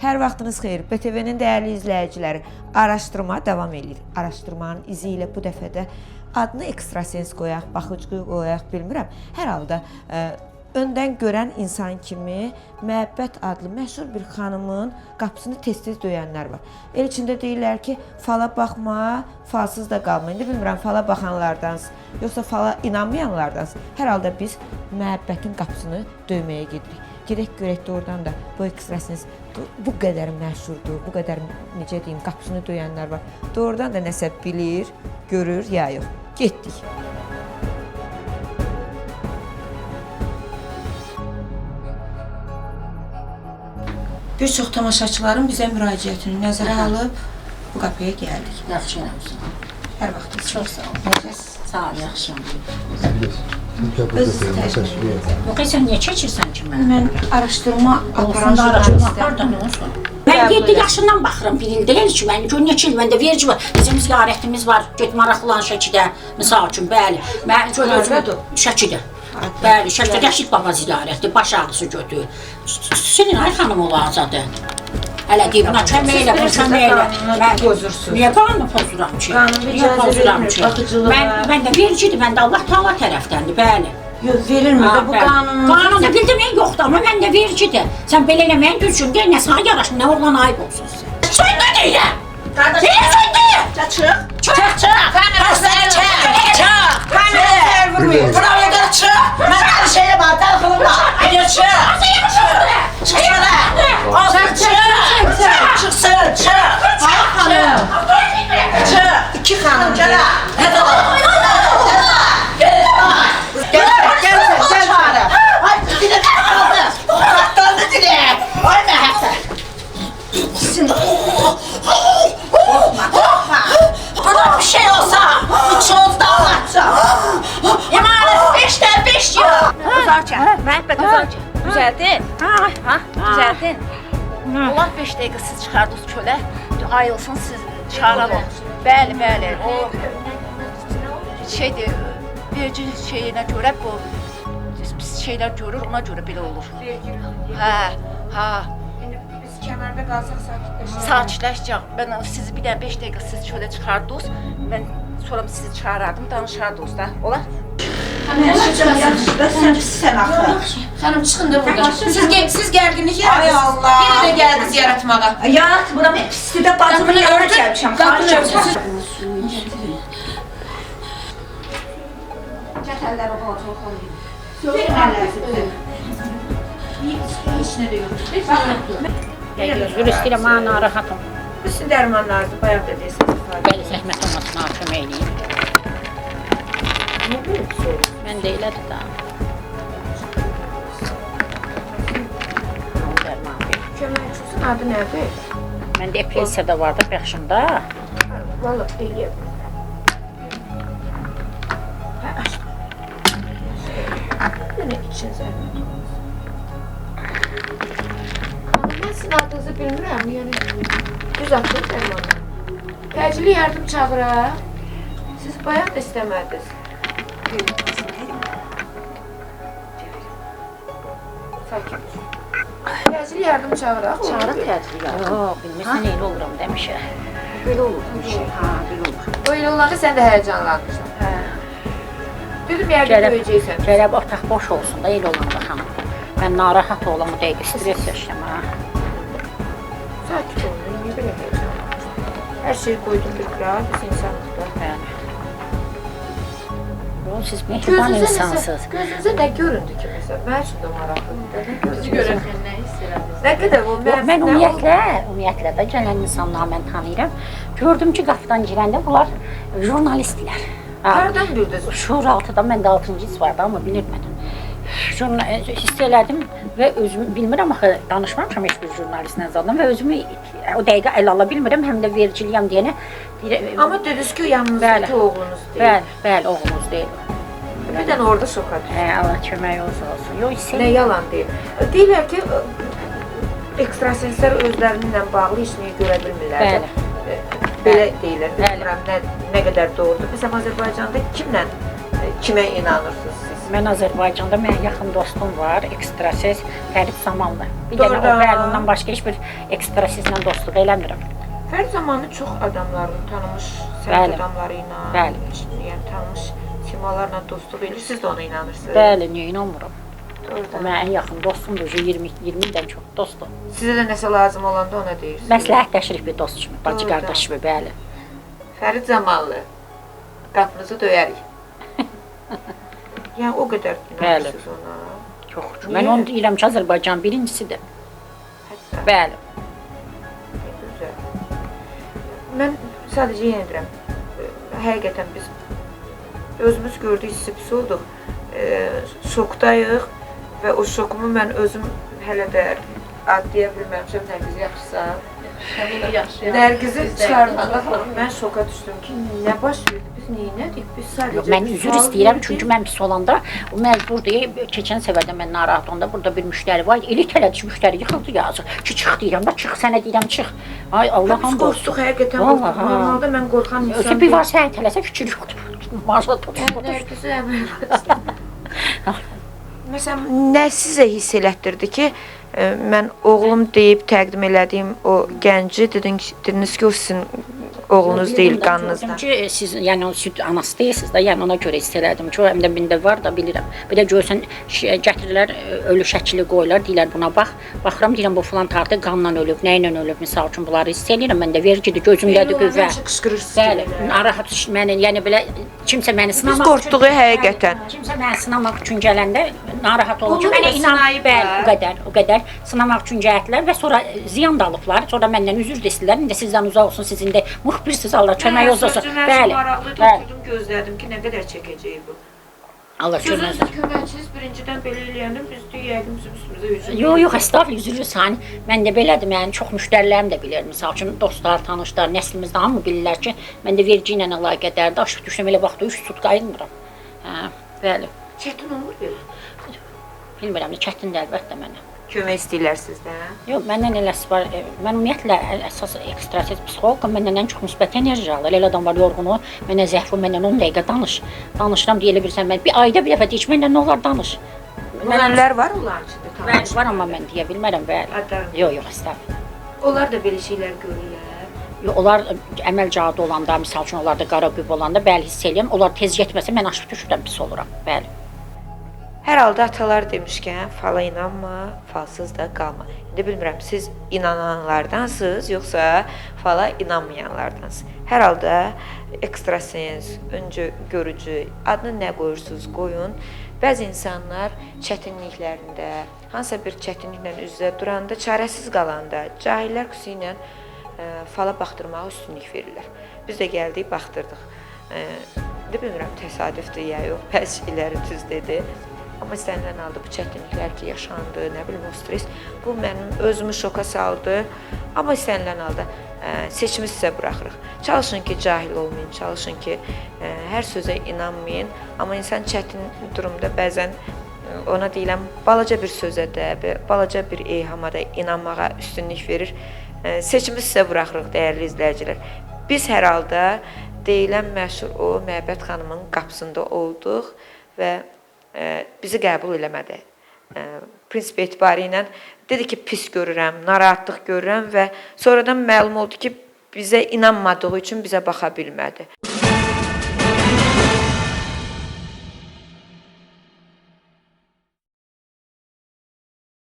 Hər vaxtınız xeyir. BTV-nin dəyərli izləyiciləri, araşdırma davam edir. Araşdırmanın izi ilə bu dəfə də adını ekstrasens qoyaq, baxıcı qoyaq, bilmirəm. Hər halda öndən görən insan kimi Məhəbbət adlı məşhur bir xanımın qapısını tez-tez döyənlər var. El içində deyirlər ki, fala baxma, falsız da qalma. İndi bilmirəm, fala baxanlardansınız, yoxsa fala inanmayanlardansınız. Hər halda biz Məhəbbətin qapısını döyməyə gedirik. Gedək görək doğrudan da bu ekstrasens bu qədər məşhurdur, bu qədər necə deyim, qapısını döyənlər var. Doğrudan da nəsə bilir, görür ya yox. Getdik. Bir çox tamaşaçıların bizə müraciətini nəzərə alıb bu qapıya gəldik. Yaxşı eləmişsən. Hər vaxtınız Çox sağ ol. Necəsiz? Sağ ol, yaxşıyam. Öz təcrübəniz. Yox, sən niyə çəkirsən ki mən? Mən araşdırma aparan jurnalistəm. Mən 7 yaşından baxıram, bir il deyil ki, mən neçə il məndə verici var. Bizim ziyarətimiz var, get maraqlan Şəkidə, misal üçün, bəli. Mən Şəkidə. Bəli, Şəkidə Rəşid baba ziyarəti, baş ağrısı götür. Senin ay xanım olacadı. Hələ deyib, buna kömək elə, bu kömək elə. Mən pozursunuz. Niyə qanunu pozuram ki? Niyə pozuram ki? Mən də vericidir, mən də Allah Taala tərəfdəndir, bəli. Yox, verilmir də bu qanunun. Qanunda bildirmək yoxdur, amma məndə vericidir. Sən belə eləməyin düzgün deyil, nə sana yaraşın, nə oğlan ayıb olsun sən. Söndü deyirəm! Niyə söndü? Çıx! Çıx! Kamerasını çıx! Kamerasını vurmayın! Buraya kadar çıx! Mən her şeyle var, telefonumla! Hadi çıx! Çıx şöyle! Çıksın! Çıx! Ay hanım! Çıx! İki hanım gel! Hadi Gel bana! Ay dilim kaldı! Kaldı dilim! Ay Məhəbbət! Sizin korkma! Buna bir şey olsa, üçünüz de anlatacağım! Emanet 5'ten 5 diyor! Uzarca, Məhəbbət uzarca. Düzəldin. Düzəldin. Allah 5 dəqiqə siz çıxardınız çölə, ayılsın siz çağıralım. Bəli, bəli. O şeydir, verici şeyinə görə bu pis şeylər görür, ona görə belə olur. Hə. Biz kənarda qalsaq sakitləşək. Sakitləşəcək. Mən sizi bir dənə 5 dəqiqə siz çölə çıxardınız. Mən sonra sizi çağırardım, danışardınız da. Olar? Sən axı. Xanım çıxın da buradan. Siz gəldiniz ya. Ay Allah. Yenə də gəldiniz yaratmağa. Yarat, buna mən pislidə bacımın yanına gəlmişəm. Qapını örtün. Çətəlləri balaca oxuyun. Heç nə də yox. Üzr istəyirəm, mən narahatım. Sizin dərmanlarınızı bayaq da deyirsiniz. Bəli, zəhmət olmasın, ha, kömək eləyim. Mən də elədir da. Köməkçisin adı nədir? Məndə epilepsiya da var da başımda. Valla eləyəm. Yenə için zəhmət olmasın. Mən sizin adınızı bilmirəm, yəni düz atdınız dərmanı. Təcili yardım çağıraq. Siz bayaq da istəmədiniz. Sakit. Təcili yardım çağıraq. Çağırıb təcili yardım. Yox, bilmirsən elə oluram demişə. Belə olur bu şey. Ha, belə olur. O il olanı sən də həyəcanlanmışsan. Hə. Dedim yərdə döyəcəksən. Gərək otaq boş olsun da elə olanda xanım. Mən narahat olam, o dəqiqə stres yaşayam, ha. Sakit olun, niyə belə həyəcanlanmışsan? Hər şeyi qoydum bir qıra, biz insanlıqda. Bəli. Yox, siz mehriban insansınız. Gözünüzə nə göründü ki, məsələn? Mən üçün də maraqlıdır. Bizi görərkən nə hiss elədiniz? Nə qədər bu? Mən ümumiyyətlə də gələn insanları mən tanıyıram. Gördüm ki, qapıdan girəndə bunlar jurnalistlər. Hardan bildiniz? Şuur altıda məndə 6-cı his vardı, amma bilirmədim. Hiss elədim və özümü bilmirəm axı, danışmamışam heç bir jurnalistlə zaten və özümü o dəqiqə əl ala bilmirəm, həm də vericiliyəm deyənə. Amma dediniz ki, yanınızdakı oğlunuz deyil. Bəli, oğlunuz deyil. Bir dənə orada şoka düşdü. Allah kömək olsun. Yox, hiss Nə yalan deyil. Deyirlər ki, ekstrasenslər özlərinlə bağlı heç nəyi görə bilmirlər. Bəli. Belə deyirlər, bilmirəm nə qədər doğrudur. Məsələn, Azərbaycanda kimə inanırsınız siz? Mən Azərbaycanda mənim yaxın dostum var, ekstrasiz Fərid Zamanlı. Bir dənə o Doğrudan. bəlundan başqa heç bir ekstrasizlə dostluq eləmirəm. Fərid zamanı çox adamların tanımış sənət Bəli. adamları ilə, Bəli. yəni tanımış simalarla dostluq edir. Siz də ona inanırsınız? Bəli, niyə inanmıram? O Doğrudan. mənim ən yaxın dostumdur, 20 ildən çox dostum. Sizə də nəsə lazım olanda ona deyirsiniz. Məsləhətləşirik bir dost kimi, bacı Doğrudan. qardaş kimi, bəli. Fərid zamanlı qapınızı döyərik. Yəni o qədər inanırsınız ona. Çox. Niyə? Mən onu deyirəm ki, Azərbaycan birincisidir. Hətta Bəli. gözəl. Mən sadəcə yenə deyirəm, həqiqətən biz özümüz gördük, pis olduq. Şokdayıq və o şokumu mən özüm hələ də adlaya bilməmişəm. Nərgiz yaxşısa. Nərgizi çıxarmağa mən şoka düşdüm ki, nə baş verdi? Biz neynədik? Biz sadəcə Mən üzr istəyirəm çünki mən pis olanda o məcburdur. Keçən səfərdə mən narahat olanda burada bir müştəri var. Elə tələdiş müştəri yıxıldı yazıq. Ki çıx deyirəm da, çıx sənə deyirəm çıx. Ay Allahım qorxduq, həqiqətən qorxduq. Normalda mən qorxan insan Özü bir var sən tələsə fikir yoxdur. Maşallah tutulur. Nərgizi əməl. Məsələn, nə sizə hiss elətdirdi ki, mən oğlum deyib təqdim elədiyim o gənci dediniz ki, o sizin oğlunuz deyil, qanınızdan. Ki siz yəni o süd anası deyilsiniz də, yəni ona görə hiss elədim ki, o həm də bində var da bilirəm. Bir də görsən gətirirlər ölü şəkli qoyurlar, deyirlər buna bax. Baxıram deyirəm bu falan tarixdə qanla ölüb, nə ilə ölüb misal üçün bunları hiss eləyirəm. Mən də vergidir, gözümdədir qüvvə. Bəli, narahat məni, yəni belə kimsə məni sınamaq qorxduğu həqiqətən. Kimsə məni sınamaq üçün gələndə narahat olur ki, mənə inan, bəli, o qədər sınamaq üçün gəldilər və sonra ziyan da alıblar. Sonra məndən üzr istədilər. İndi sizdən uzaq olsun, sizin də müxbirsiniz, Allah kömək olsun. Bəli. Oturdum, gözlədim ki, nə qədər çəkəcək bu. Allah kömək olsun. Köməkçiniz birincidən belə eləyəndə biz yəqin bizim üstümüzə üzülür. Yox, estağfurullah, üzülür sən. Mən də belədim, yəni çox müştərilərim də bilir. Məsəl üçün dostlar, tanışlar, nəslimizdə hamı bilirlər ki, mən də vergi ilə əlaqədardır. Aşıb düşdüm elə vaxtda 3 sut qayılmıram. Hə, bəli. Çətin olur belə. Bilmirəm, çətindir əlbəttə mənə. Kömək istəyirlər sizdən? Yox, məndən eləsi var. Mən ümumiyyətlə əsas ekstrasiz psixoloqam. Məndən ən çox müsbət enerji alır. Elə adam var yorğunu, mənə zəhv, məndən 10 dəqiqə danış. Danışıram deyə bilirsən mən. Bir ayda bir dəfə deyək, məndən nə olar danış. Mənlər var onların içində tanış. Mən var amma mən deyə bilmərəm, bəli. Yox, estağfurullah. Onlar da belə şeylər görürlər. Yox, onlar əməl cadı olanda, misal üçün onlar da qara qüb olanda bəli hiss eləyirəm. Onlar tez getməsə mən aşıb düşürəm, pis oluram. Bəli. Hər halda atalar demişkən, fala inanma, falsız da qalma. İndi bilmirəm, siz inananlardansınız, yoxsa fala inanmayanlardansınız. Hər halda ekstrasens, öncə görücü, adını nə qoyursunuz, qoyun. Bəzi insanlar çətinliklərində, hansısa bir çətinliklə üz-üzə duranda, çarəsiz qalanda, cahillər xüsusilə fala baxdırmağa üstünlük verirlər. Biz də gəldik, baxdırdıq. Bilmirəm, təsadüfdür ya yox, bəzi şeyləri düz dedi. Amma istənilən halda bu çətinliklər ki, yaşandı, nə bilim o stres, bu mənim özümü şoka saldı. Amma istənilən halda seçimi sizə buraxırıq. Çalışın ki, cahil olmayın, çalışın ki, hər sözə inanmayın. Amma insan çətin durumda bəzən ona deyiləm, balaca bir sözə də, balaca bir eyhama da inanmağa üstünlük verir. Seçimi sizə buraxırıq, dəyərli izləyicilər. Biz hər halda deyilən məşhur o Məhəbbət xanımın qapısında olduq və bizi qəbul eləmədi. Prinsip etibarı ilə dedi ki, pis görürəm, narahatlıq görürəm və sonradan məlum oldu ki, bizə inanmadığı üçün bizə baxa bilmədi.